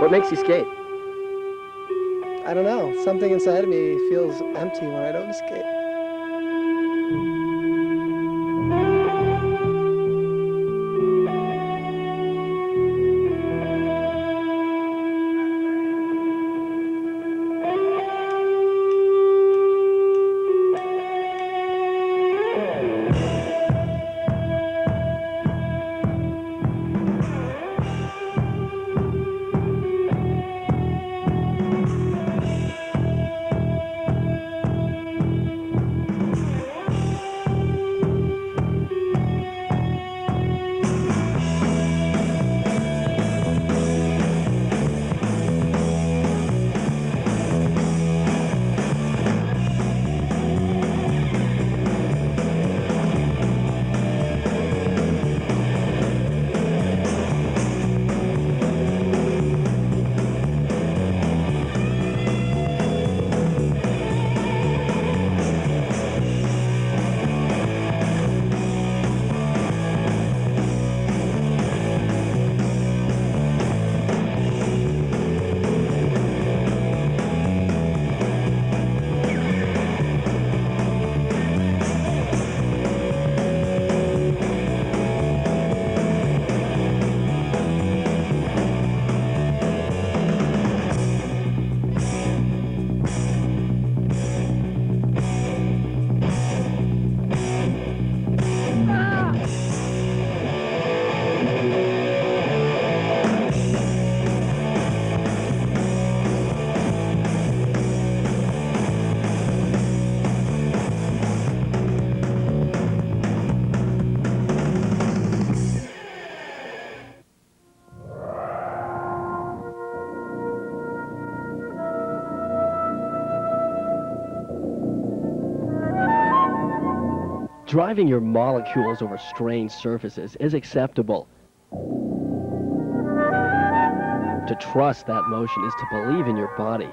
What makes you skate? I don't know. Something inside of me feels empty when I don't skate. Driving your molecules over strange surfaces is acceptable. To trust that motion is to believe in your body.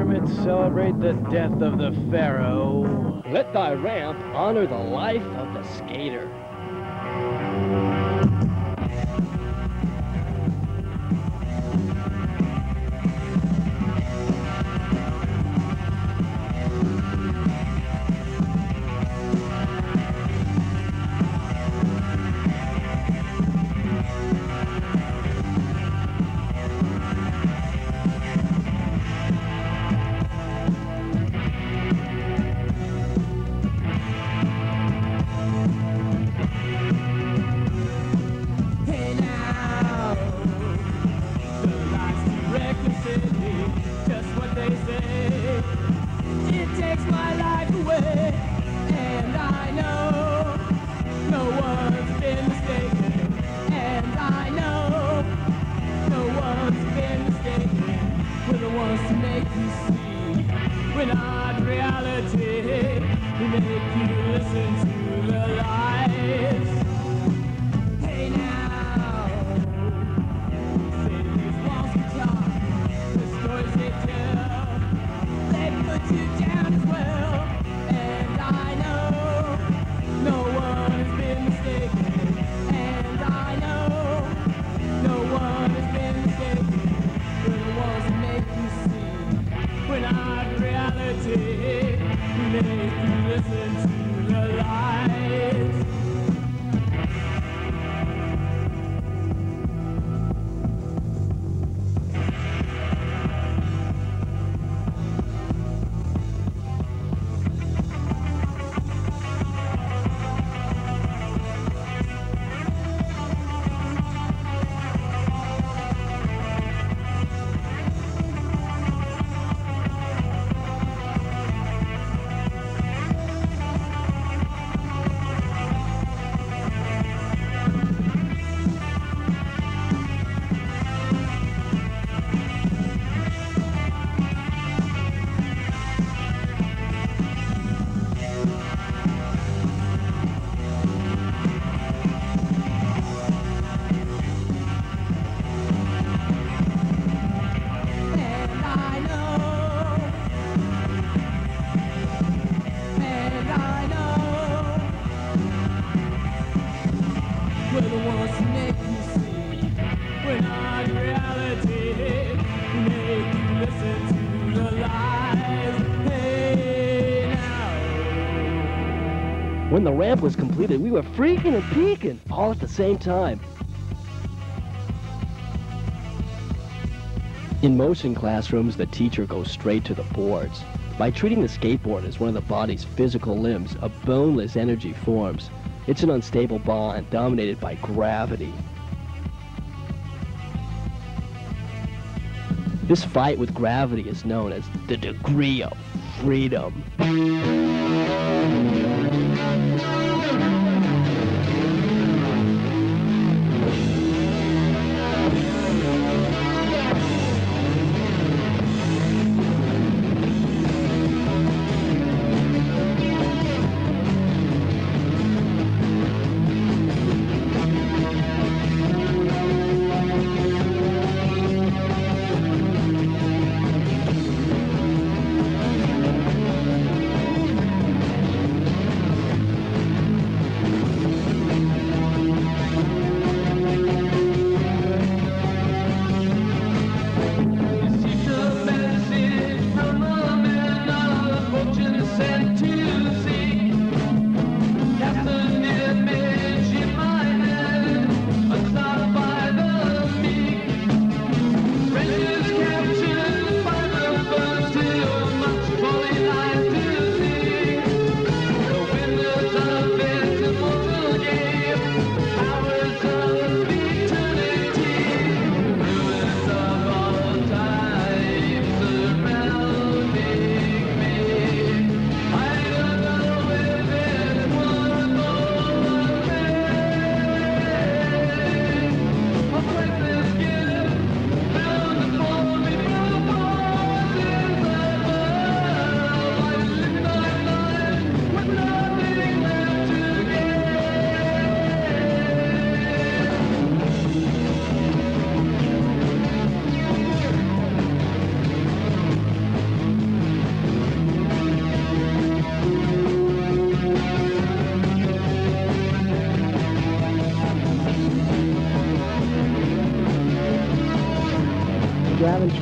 hermits celebrate the death of the pharaoh. Let thy ramp honor the life of the skater. When the ramp was completed, we were freaking and peeking all at the same time. In motion classrooms, the teacher goes straight to the boards. By treating the skateboard as one of the body's physical limbs, a boneless energy forms. It's an unstable bond dominated by gravity. This fight with gravity is known as the degree of freedom.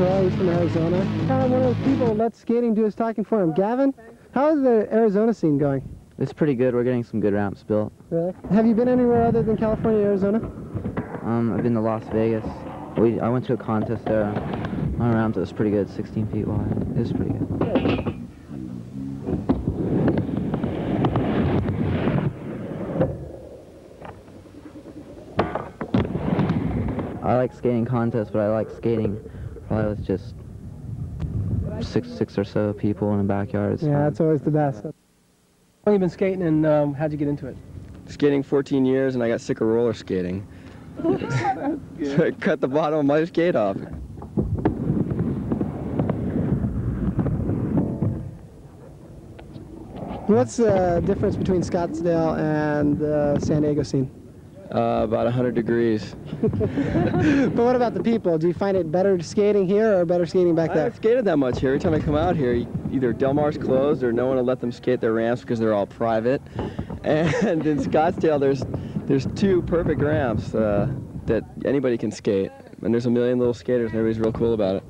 Troy. He's from Arizona. Kind of one of those people that lets skating do his talking for him. Gavin, how is the Arizona scene going? It's pretty good. We're getting some good ramps built. Really? Have you been anywhere other than California, Arizona? I've been to Las Vegas. I went to a contest there. My ramp was pretty good, 16 feet wide. It was pretty good. I like skating contests, but I like skating probably with just six or so people in a backyard. It's Yeah, fun. that's always the best. How long you been skating, and how'd you get into it? Skating 14 years, and I got sick of roller skating. So I cut the bottom of my skate off. What's the difference between Scottsdale and the San Diego scene? About 100 degrees. But what about the people? Do you find it better skating here or better skating back I there? haven't skated that much here. Every time I come out here, either Del Mar's closed or no one will let them skate their ramps because they're all private. And in Scottsdale, there's two perfect ramps that anybody can skate. And there's a million little skaters, and everybody's real cool about it.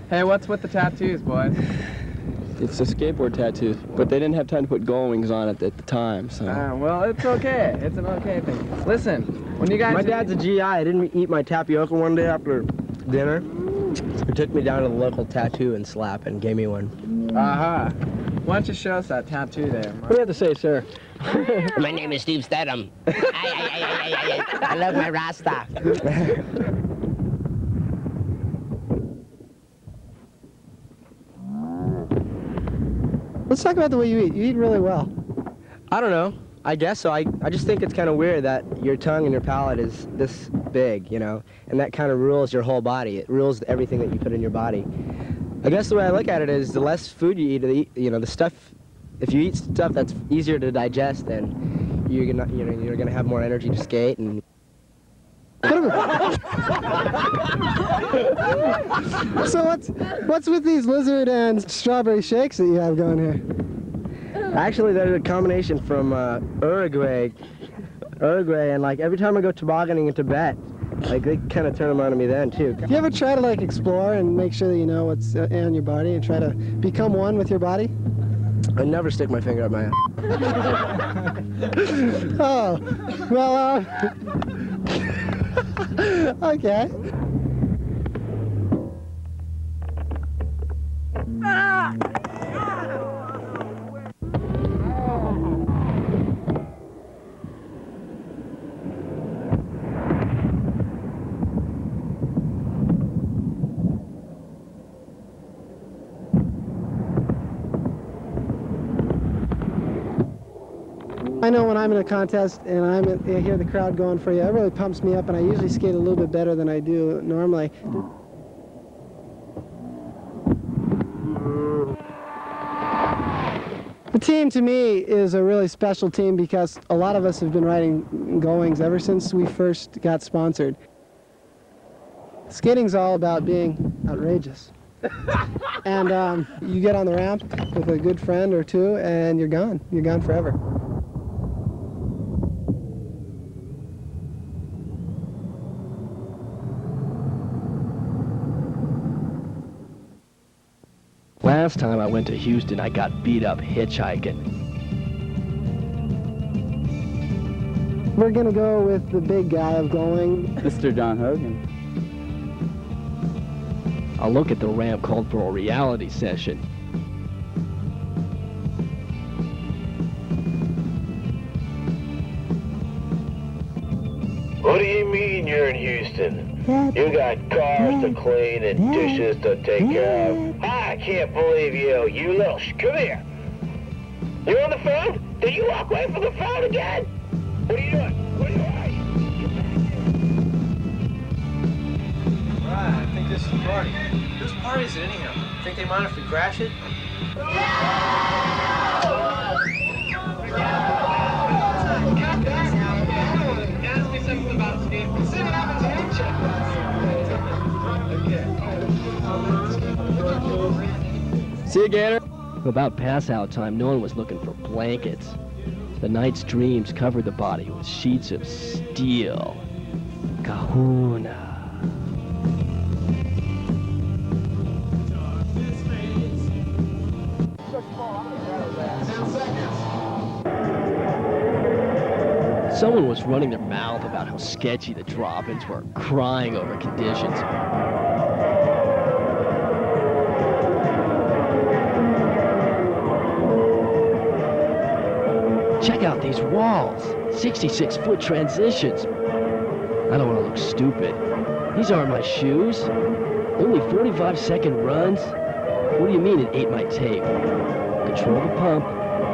Hey, what's with the tattoos, boys? It's a skateboard tattoo, but they didn't have time to put Gullwings on it at the time, so. Well, it's okay. It's an okay thing. Listen, when you guys... My dad's a GI. I didn't eat my tapioca one day after dinner. He took me down to the local tattoo and slap and gave me one. Aha. Why don't you show us that tattoo there, What do you have to say, sir? My name is Steve Statham. I love my Rasta. Let's talk about the way you eat. You eat really well. I don't know. I guess so. I just think it's kind of weird that your tongue and your palate is this big, you know, and that kind of rules your whole body. It rules everything that you put in your body. I guess the way I look at it is the less food you eat, you know, the stuff, if you eat stuff that's easier to digest, then you're gonna have more energy to skate. And So what's with these lizard and strawberry shakes that you have going here? actually, they're a combination from Uruguay, and like every time I go tobogganing in Tibet, like they kind of turn them on to me then too. Do you ever try to like explore and make sure that you know what's in your body and try to become one with your body? I never stick my finger up my ass. Oh, well, okay. I know when I'm in a contest and I hear the crowd going for you, it really pumps me up, and I usually skate a little bit better than I do normally. The team, to me, is a really special team because a lot of us have been riding Gullwings ever since we first got sponsored. Skating's all about being outrageous. And you get on the ramp with a good friend or two, and you're gone. You're gone forever. Last time I went to Houston, I got beat up hitchhiking. We're gonna go with the big guy of Gullwing. Mr. John Hogan. A look at the ramp called for a reality session. What do you mean you're in Houston? You got cars to clean and dishes to take care of. I can't believe you. You little come here. You on the phone? Did you walk away from the phone again? What are you doing? What are you doing? Right, I think this is the party. Whose party is it anyhow? Think they mind if we crash it? Ask me something about Steve. See you, Gator. About pass-out time, no one was looking for blankets. The night's dreams covered the body with sheets of steel. Kahuna. Someone was running their mouth about how sketchy the drop-ins were, crying over conditions. Check out these walls, 66-foot transitions. I don't want to look stupid. These aren't my shoes. Only 45-second runs. What do you mean it ate my tape? Control the pump.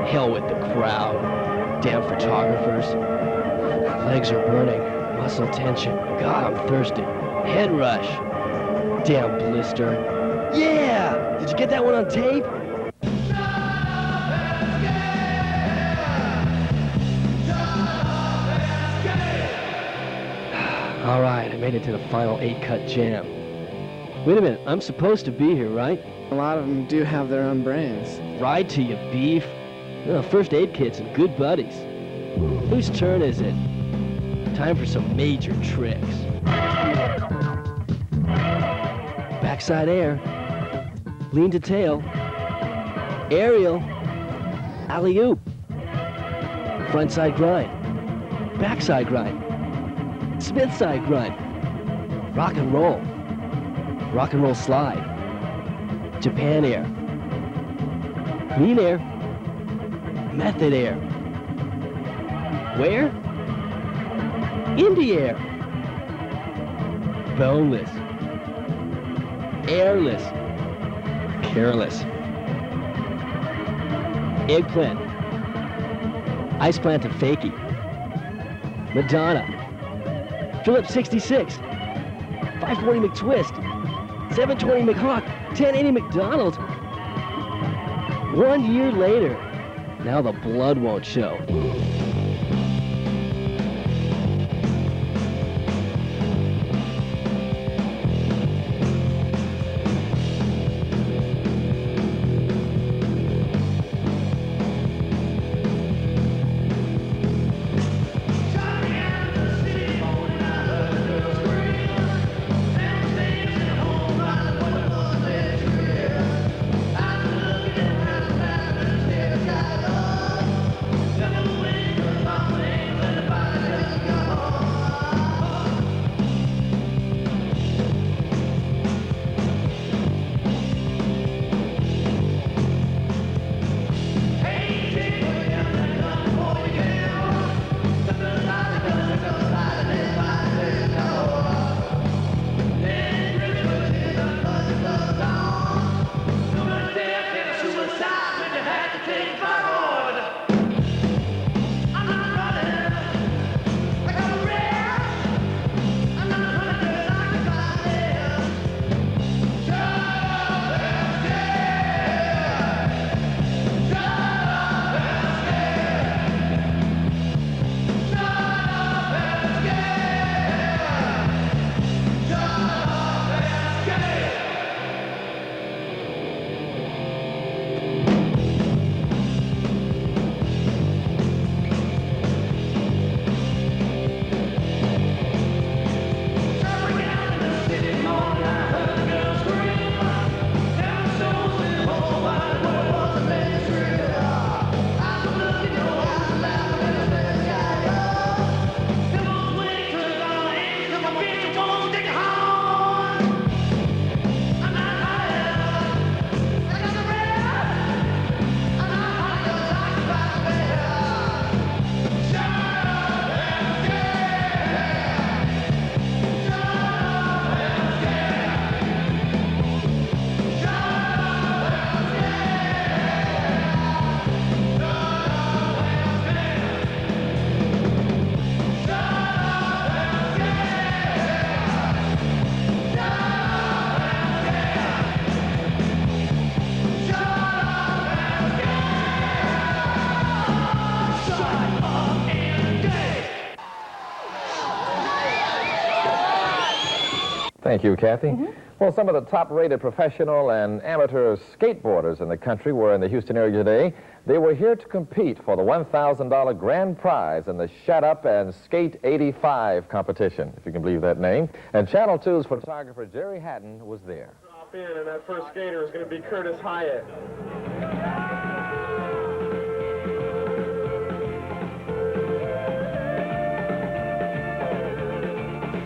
Hell with the crowd. Damn photographers. Legs are burning. Muscle tension. God, I'm thirsty. Head rush. Damn blister. Yeah! Did you get that one on tape? All right, I made it to the final 8-cut jam. Wait a minute, I'm supposed to be here, right? A lot of them do have their own brains. Ride to you, beef. First aid kits and good buddies. Whose turn is it? Time for some major tricks. Backside air. Lean to tail. Aerial. Alley-oop. Frontside grind. Backside grind. Smith side grind. Rock and roll. Rock and roll slide. Japan air. Clean air. Method air. Where? In the air. Boneless. Airless. Careless. Eggplant. Ice plant to fakie. Madonna. Phillips 66. 540 McTwist. 720 McHawk. 1080 McDonald. 1 year later. Now the blood won't show. Thank you, Kathy. Well, some of the top-rated professional and amateur skateboarders in the country were in the Houston area today. They were here to compete for the $1,000 grand prize in the Shut Up and Skate 85 competition, if you can believe that name. And Channel 2's photographer Jerry Hatton was there. Drop in, and that first skater is going to be Curtis Hyatt.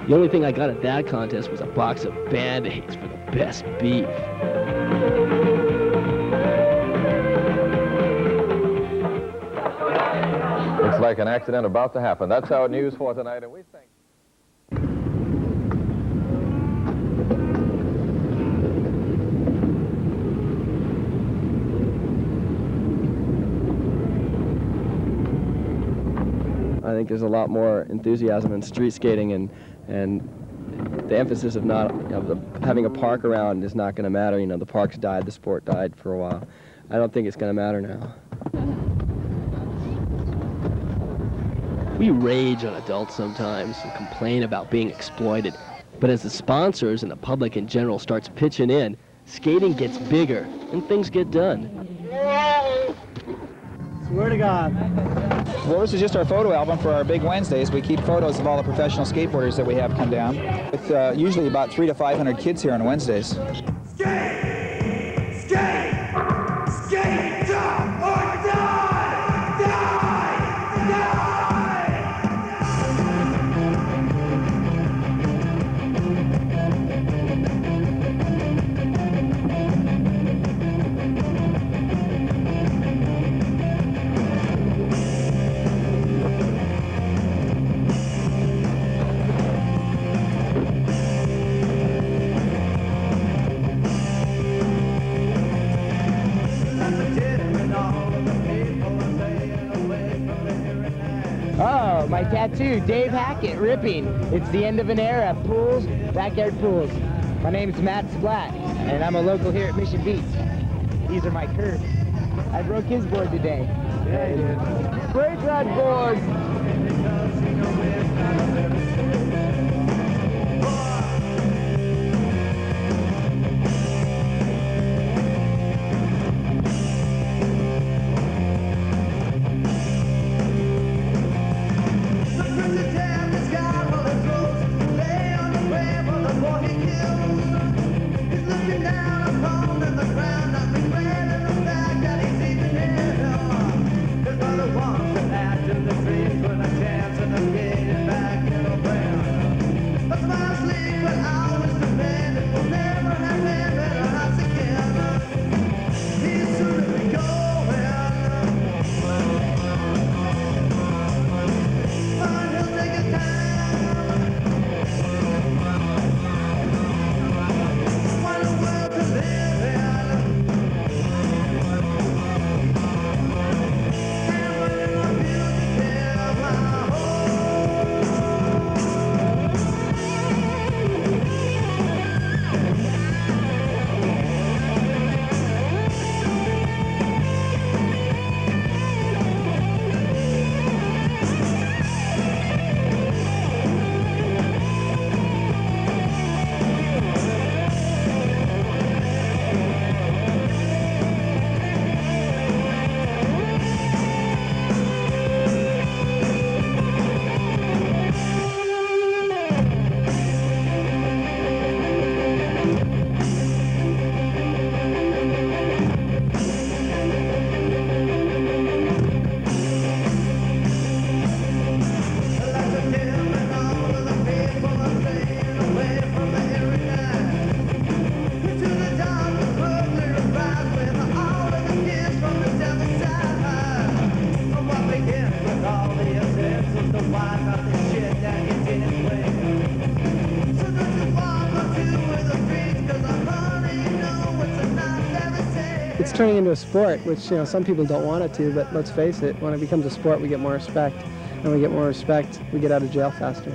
The only thing I got at that contest was a box of Band-Aids for the best beef. Looks like an accident about to happen. That's our news for tonight, and we thank I think there's a lot more enthusiasm in street skating, and the emphasis of having a park around is not going to matter. You know, the parks died, the sport died for a while. I don't think it's going to matter now. We rage on adults sometimes and complain about being exploited. But as the sponsors and the public in general starts pitching in, skating gets bigger and things get done. Swear to God. Well, this is just our photo album for our big Wednesdays. We keep photos of all the professional skateboarders that we have come down. With usually about 300 to 500 kids here on Wednesdays. Skate! Skate! Skate! Jump or die! Die! Die! Oh, my tattoo, Dave Hackett, ripping. It's the end of an era, pools, backyard pools. My name is Matt Splat, and I'm a local here at Mission Beach. These are my curves. I broke his board today. Yeah, you did. Break that board! It's turning into a sport, which, you know, some people don't want it to, but let's face it, when it becomes a sport, we get more respect. And when we get more respect, we get out of jail faster.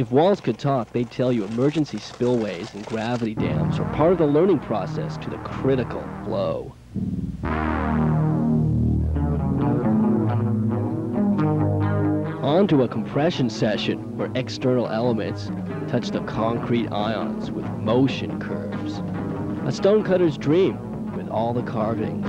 If walls could talk, they'd tell you emergency spillways and gravity dams are part of the learning process to the critical flow. On to a compression session where external elements touch the concrete ions with motion curves. A stonecutter's dream with all the carvings.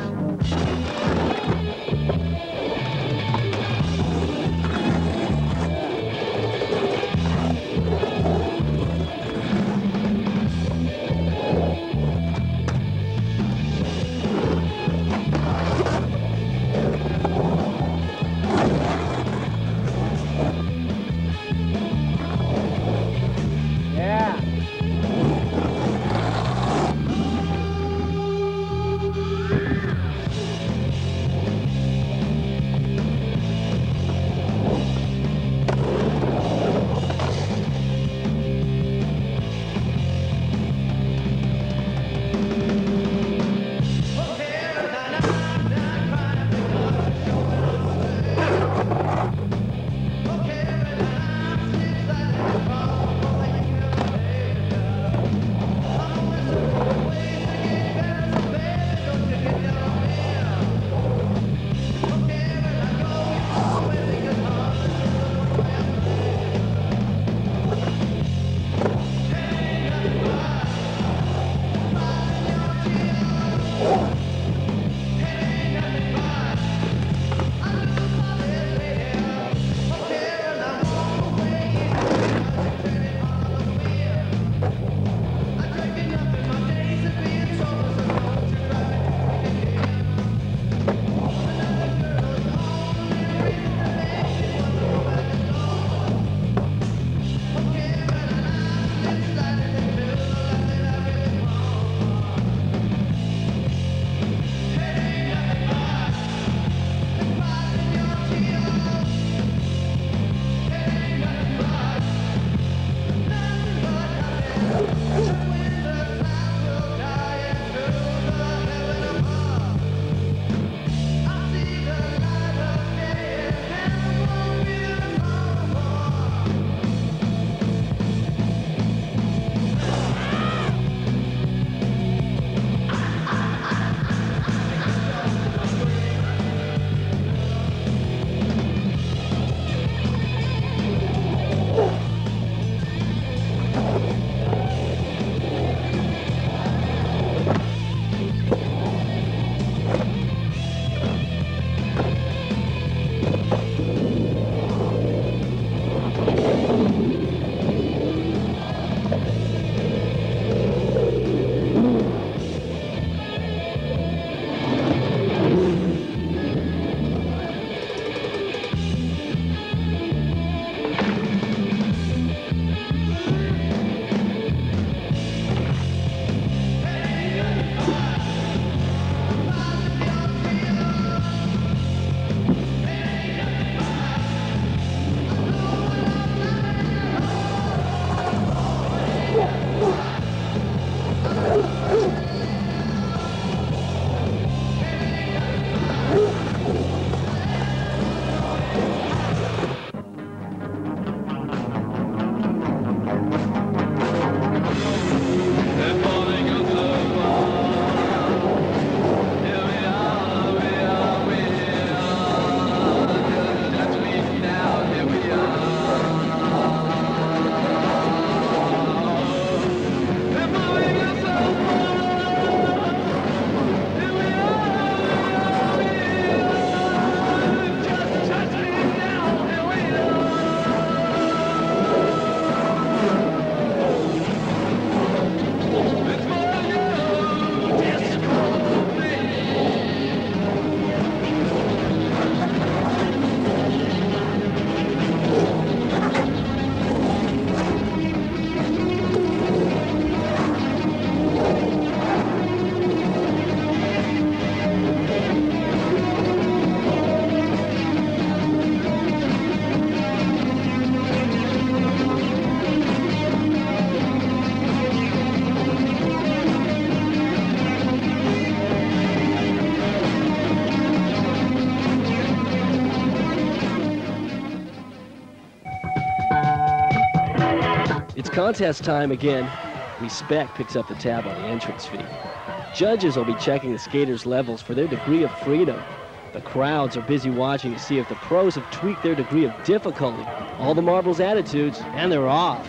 contest time again. Respect picks up the tab on the entrance fee. Judges will be checking the skaters' levels for their degree of freedom. The crowds are busy watching to see if the pros have tweaked their degree of difficulty. All the marbles attitudes, and they're off.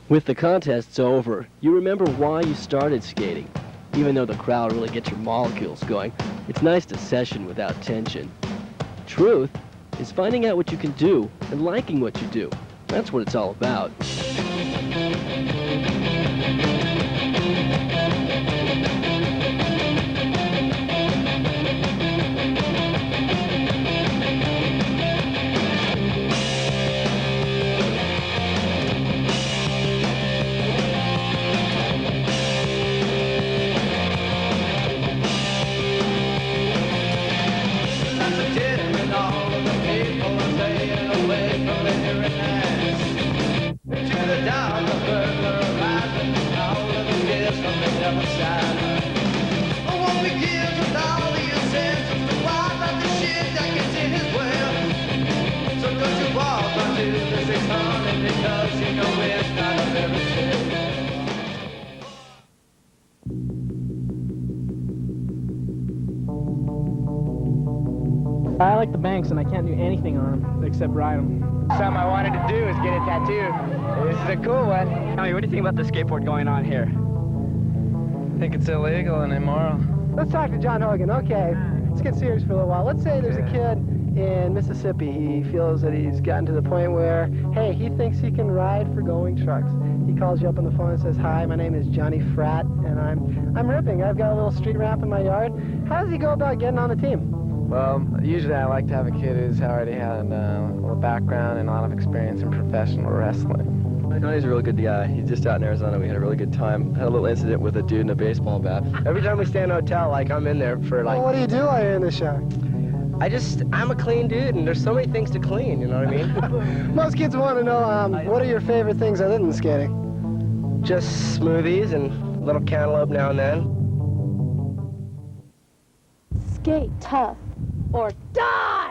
With the contests over, you remember why you started skating. Even though the crowd really gets your molecules going, it's nice to session without tension. Truth is finding out what you can do and liking what you do. That's what it's all about. I like the banks, and I can't do anything on them except ride them. Something I wanted to do is get a tattoo. This is a cool one. Tommy, what do you think about the skateboard going on here? I think it's illegal and immoral. Let's talk to John Hogan. Okay, let's get serious for a little while. Let's say there's a kid in Mississippi. He feels that he's gotten to the point where, hey, he thinks he can ride for going trucks. He calls you up on the phone and says, hi, my name is Johnny Fratt, and I'm ripping. I've got a little street ramp in my yard. How does he go about getting on the team? Well, usually I like to have a kid who's already had a little background and a lot of experience in professional wrestling. Johnny's a really good guy. He's just out in Arizona. We had a really good time. Had a little incident with a dude in a baseball bat. Every time we stay in a hotel, like, I'm in there for, like... Well, what do you do while you're in the shower? I'm a clean dude, and there's so many things to clean, you know what I mean? Most kids want to know, what are your favorite things other than skating? Just smoothies and a little cantaloupe now and then. Skate tough or die!